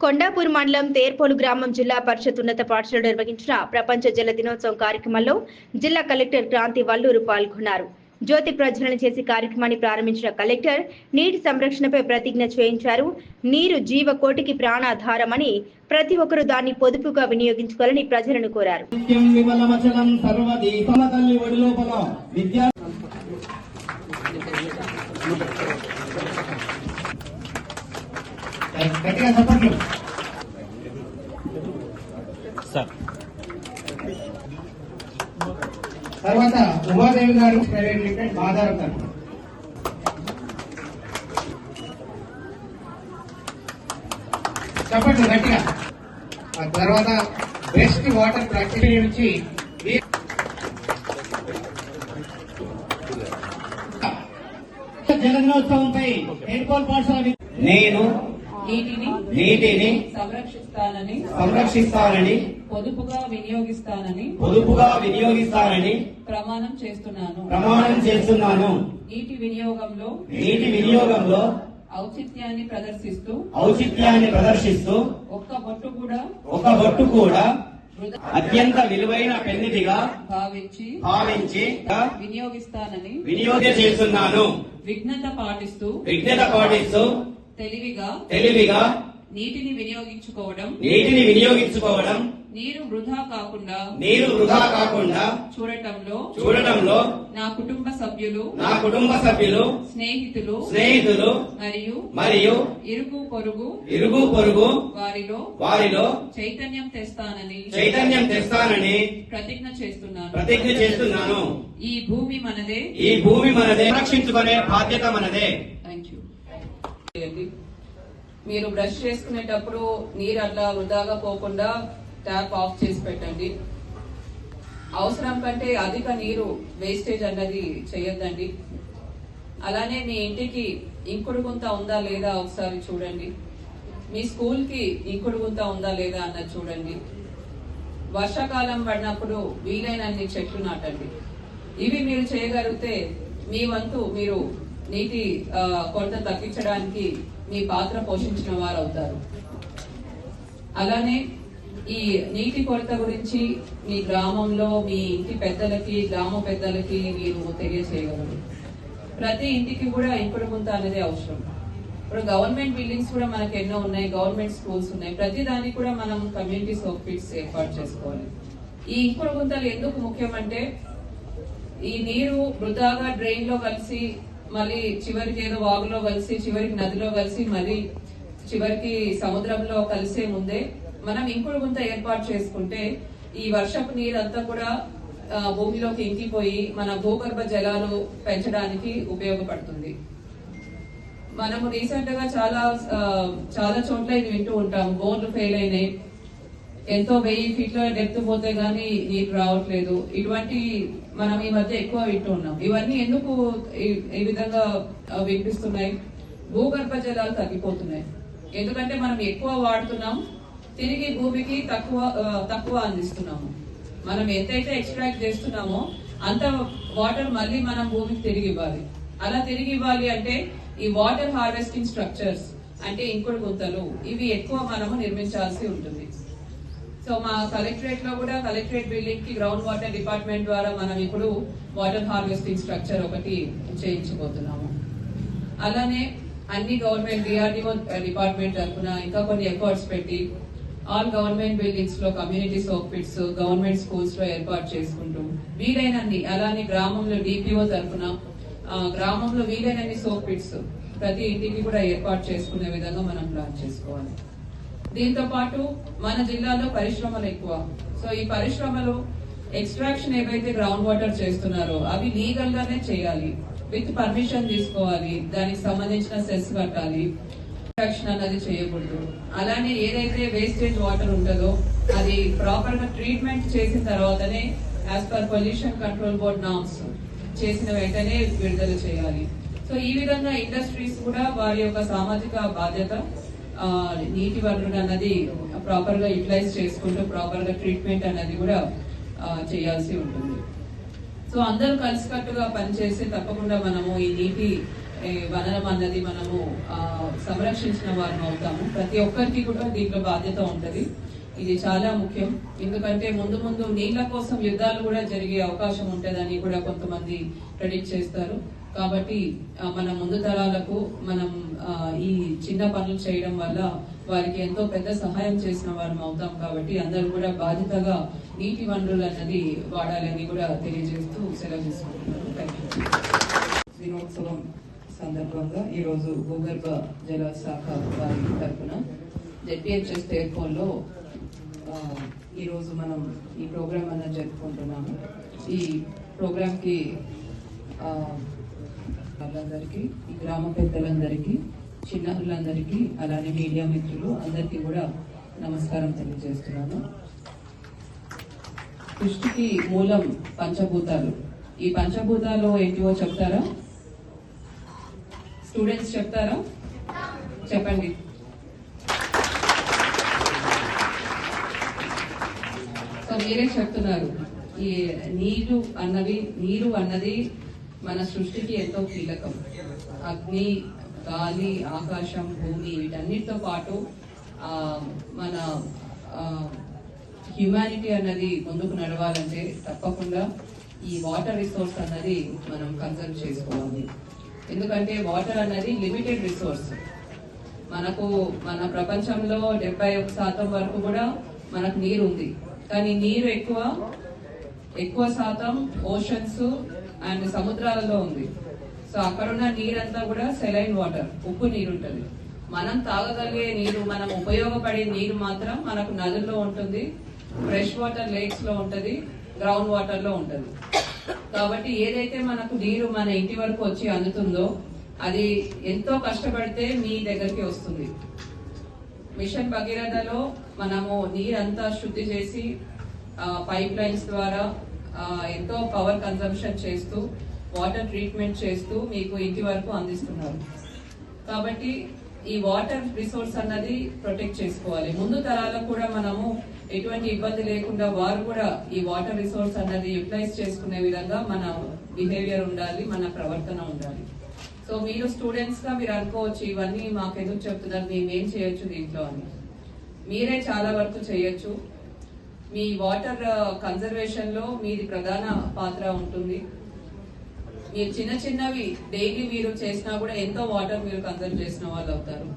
కొండాపూర్ మండలం తేర్పోలు గ్రామం జిల్లా పరిషత్ ఉన్నత పాఠశాల నిర్వహించిన ప్రపంచ జల దినోత్సవం కార్యక్రమంలో జిల్లా కలెక్టర్ క్రాంతి వల్లూరు పాల్గొన్నారు. జ్యోతి ప్రజ్వలన చేసి కార్యక్రమాన్ని ప్రారంభించిన కలెక్టర్ నీటి సంరక్షణపై ప్రతిజ్ఞ చేయించారు. నీరు జీవకోటికి ప్రాణాధారమని ప్రతి ఒక్కరూ దాన్ని పొదుపుగా వినియోగించుకోవాలని ప్రజలను కోరారు. తర్వాత ఉమాదేవి గారు ప్రైవేట్ లిమిటెడ్ బాధారతారు. చెప్పండి గట్టిగా. ఆ తర్వాత బెస్ట్ వాటర్ ప్రాక్టీస్ నుంచి జల దినోత్సవంపై తేర్పోలు పాఠశాల నేను నీటిని సంరక్షిస్తానని పొదుపుగా వినియోగిస్తానని ప్రమాణం చేస్తున్నాను. నీటి వినియోగంలో ఔచిత్యాన్ని ప్రదర్శిస్తూ ఒక్క బొట్టు కూడా అత్యంత విలువైన పెన్నిధిగా భావించి వినియోగం చేస్తున్నాను. విఘ్నత పాటిస్తూ తెలివిగా నీటిని వినియోగించుకోవడం నీరు వృధా కాకుండా చూడటంలో నా కుటుంబ సభ్యులు స్నేహితులు మరియు ఇరుగు పొరుగు వారిలో చైతన్యం తెస్తానని ప్రతిజ్ఞ చేస్తున్నాను. ఈ భూమి మనదే రక్షించుకునే బాధ్యత మనదే. Thank you. మీరు బ్రష్ చేసుకునేటప్పుడు నీరు అట్లా వృధాగా పోకుండా ట్యాప్ ఆఫ్ చేసి పెట్టండి. అవసరం కంటే అధిక నీరు వేస్టేజ్ అన్నది చేయొద్దండి. అలానే మీ ఇంటికి ఇంకుడు గుంత ఉందా లేదా ఒకసారి చూడండి. మీ స్కూల్ కి ఇంకుడు గుంత ఉందా లేదా అన్నది చూడండి. వర్షాకాలం పడినప్పుడు వీలైనన్ని చెట్లు నాటండి. ఇవి మీరు చేయగలిగితే మీ వంతు మీరు నీటి కొరత తగ్గించడానికి మీ పాత్ర పోషించిన వారు అవుతారు. అలానే ఈ నీటి కొరత గురించి మీ గ్రామంలో మీ ఇంటి గ్రామ పెద్దలకి మీరు తెలియజేయగలరు. ప్రతి ఇంటికి కూడా ఇంకుడు గుంత అనేది అవసరం. ఇప్పుడు గవర్నమెంట్ బిల్డింగ్స్ కూడా మనకు ఎన్నో ఉన్నాయి, గవర్నమెంట్ స్కూల్స్ ఉన్నాయి. ప్రతి దానికి కూడా మనం కమ్యూనిటీ సోప్ పిట్స్ ఏర్పాటు చేసుకోవాలి. ఈ ఇంకుడు గుంతలు ఎందుకు ముఖ్యమంటే ఈ నీరు వృధాగా డ్రైన్ లో కలిసి మళ్ళీ చివరికి ఏదో వాగులో కలిసి చివరికి నదిలో కలిసి మళ్ళీ చివరికి సముద్రంలో కలిసే ముందే మనం ఇంకుడు గుంత ఏర్పాటు చేసుకుంటే ఈ వర్షపు నీరంతా కూడా భూమిలోకి ఇంకిపోయి మన భూగర్భ జలాలు పెంచడానికి ఉపయోగపడుతుంది. మనము రీసెంట్ గా చాలా చోట్ల ఇది వింటూ ఉంటాం. బోర్లు ఫెయిల్ అయినాయి, ఎంతో 1000 ఫీట్ల డెప్త్ పోతే గానీ నీరు రావట్లేదు. ఇటువంటి మనం ఈ మధ్య ఎక్కువ వింటూ ఉన్నాం. ఇవన్నీ ఎందుకు ఈ విధంగా వినిపిస్తున్నాయి? భూగర్భ జలాలు తగ్గిపోతున్నాయి. ఎందుకంటే మనం ఎక్కువ వాడుతున్నాం, తిరిగి భూమికి తక్కువ అందిస్తున్నాము. మనం ఎంతైతే ఎక్స్ట్రాక్ట్ చేస్తున్నామో అంత వాటర్ మళ్ళీ మనం భూమికి తిరిగి ఇవ్వాలి. అలా తిరిగి ఇవ్వాలి అంటే ఈ వాటర్ హార్వెస్టింగ్ స్ట్రక్చర్స్ అంటే ఇంకుడు గుంతలు ఇవి ఎక్కువ మనము నిర్మించాల్సి ఉంటుంది. సో మా కలెక్టరేట్ లో కూడా కలెక్టరేట్ బిల్డింగ్ కి గ్రౌండ్ వాటర్ డిపార్ట్మెంట్ ద్వారా మనం ఇప్పుడు వాటర్ హార్వెస్టింగ్ స్ట్రక్చర్ ఒకటి చేయించబోతున్నాము. అలానే అన్ని గవర్నమెంట్ డిఆర్డిఓ డిపార్ట్మెంట్ తరఫున ఇంకా కొన్ని ఎఫర్ట్స్ పెట్టి ఆల్ గవర్నమెంట్ బిల్డింగ్స్ లో community soak pits government schools లో ఏర్పాటు చేసుకుంటూ వీలైనన్ని, అలానే గ్రామంలో డిపిఓ తరఫున గ్రామంలో వీలైనన్ని సోప్ పిట్స్ ప్రతి ఇంటికి కూడా ఏర్పాటు చేసుకునే విధంగా మనం ప్లాన్ చేసుకోవాలి. దీంతో పాటు మన జిల్లాలో పరిశ్రమలు ఎక్కువ. సో ఈ పరిశ్రమలు ఎక్స్ట్రాక్షన్ ఏవైతే గ్రౌండ్ వాటర్ చేస్తున్నారో అవి లీగల్ గానే చేయాలి, విత్ పర్మిషన్ తీసుకోవాలి, దానికి సంబంధించిన సెస్ కట్టాలి. ఎక్స్ట్రాక్షన్ అన్నది చేయకూడదు. అలానే ఏదైతే వేస్టేజ్ వాటర్ ఉంటుందో అది ప్రాపర్ గా ట్రీట్మెంట్ చేసిన తర్వాతనే as per pollution control board norms చేసిన వెంటనే విడుదల చేయాలి. సో ఈ విధంగా ఇండస్ట్రీస్ కూడా వారి యొక్క సామాజిక బాధ్యత నీటి వనరులు అన్నది ప్రాపర్ గా యూటిలైజ్ చేసుకుంటూ ప్రాపర్ గా ట్రీట్మెంట్ అన్నది కూడా చేయాల్సి ఉంటుంది. సో అందరూ కలిసికట్టుగా పనిచేసి తప్పకుండా మనము ఈ నీటి వనరం అన్నది మనము సంరక్షించిన వారం అవుతాము. ప్రతి ఒక్కరికి కూడా దీంట్లో బాధ్యత ఉంటది. ఇది చాలా ముఖ్యం. ఎందుకంటే ముందు ముందు నీళ్ల కోసం యుద్ధాలు కూడా జరిగే అవకాశం ఉంటుందని కూడా కొంతమంది ప్రెడిక్ట్ చేస్తారు. కాబట్టి మన ముందు తరాలకు మనం ఈ చిన్న పనులు చేయడం వల్ల వారికి ఎంతో పెద్ద సహాయం చేసిన వారం అవుతాం. కాబట్టి అందరూ కూడా బాధ్యతగా నీటి వనరులు అన్నది వాడాలని కూడా తెలియజేస్తూ సెలవు తీసుకుంటున్నాను. దినోత్సవం సందర్భంగా ఈరోజు భూగర్భ జల శాఖ వారి తరఫున జెడ్పీహెచ్ఎస్ టేర్కోన్లో ఈరోజు మనం ఈ ప్రోగ్రామ్ అన్నది జరుపుకుంటున్నాము. ఈ ప్రోగ్రామ్కి వాళ్ళందరికీ, ఈ గ్రామ పెద్దలందరికీ, చిన్నారులందరికీ, అలానే మీడియా మిత్రులు అందరికీ కూడా నమస్కారం తెలియజేస్తున్నాను. సృష్టికి మూలం పంచభూతాలు. ఈ పంచభూతాలు ఏంటివో చెప్తారా? స్టూడెంట్స్ చెప్తారా? చెప్పండి. సో మీరే చెప్తున్నారు. ఈ నీరు అన్నది మన సృష్టికి ఎంతో కీలకం. అగ్ని, గాలి, ఆకాశం, భూమి వీటన్నిటితో పాటు మన హ్యుమానిటీ అన్నది ముందుకు నడవాలంటే తప్పకుండా ఈ వాటర్ రిసోర్స్ అన్నది మనం కన్సర్వ్ చేసుకోవాలి. ఎందుకంటే వాటర్ అన్నది లిమిటెడ్ రిసోర్స్. మనకు మన ప్రపంచంలో 71% వరకు కూడా మనకు నీరు ఉంది. కానీ నీరు ఎక్కువ శాతం ఓషన్స్ అండ్ సముద్రాలలో ఉంది. సో అక్కడున్న నీరంతా కూడా సెలైన్ వాటర్, ఉప్పు నీరు ఉంటుంది. మనం తాగగలిగే నీరు, మనం ఉపయోగపడే నీరు మాత్రం మనకు నదుల్లో ఉంటుంది, ఫ్రెష్ వాటర్ లేక్స్ లో ఉంటుంది, గ్రౌండ్ వాటర్ లో ఉంటుంది. కాబట్టి ఏదైతే మనకు నీరు మన ఇంటి వరకు వచ్చి అందుతుందో అది ఎంతో కష్టపడితే మీ దగ్గరికి వస్తుంది. మిషన్ భగీరథలో మనము నీరంతా శుద్ధి చేసి పైప్ లైన్స్ ద్వారా ఎంతో పవర్ కన్సంప్షన్ చేస్తూ, వాటర్ ట్రీట్మెంట్ చేస్తూ మీకు ఇంటి వరకు అందిస్తున్నారు. కాబట్టి ఈ వాటర్ రిసోర్స్ అన్నది ప్రొటెక్ట్ చేసుకోవాలి. ముందు తరాలకు కూడా మనము ఎటువంటి ఇబ్బంది లేకుండా వారు కూడా ఈ వాటర్ రిసోర్స్ అన్నది యూటిలైజ్ చేసుకునే విధంగా మన బిహేవియర్ ఉండాలి, మన ప్రవర్తన ఉండాలి. సో మీరు స్టూడెంట్స్ గా మీరు అనుకోవచ్చు, ఇవన్నీ మాకు ఎందుకు చెప్తున్నారు, మేమేం చేయొచ్చు దీంట్లో అని. మీరే చాలా వరకు చేయొచ్చు. మీ వాటర్ కన్జర్వేషన్ లో మీది ప్రధాన పాత్ర ఉంటుంది. మీరు చిన్నవి డైలీ మీరు చేసినా కూడా ఎంతో వాటర్ మీరు కన్జర్వ్ చేసిన వాళ్ళు అవుతారు.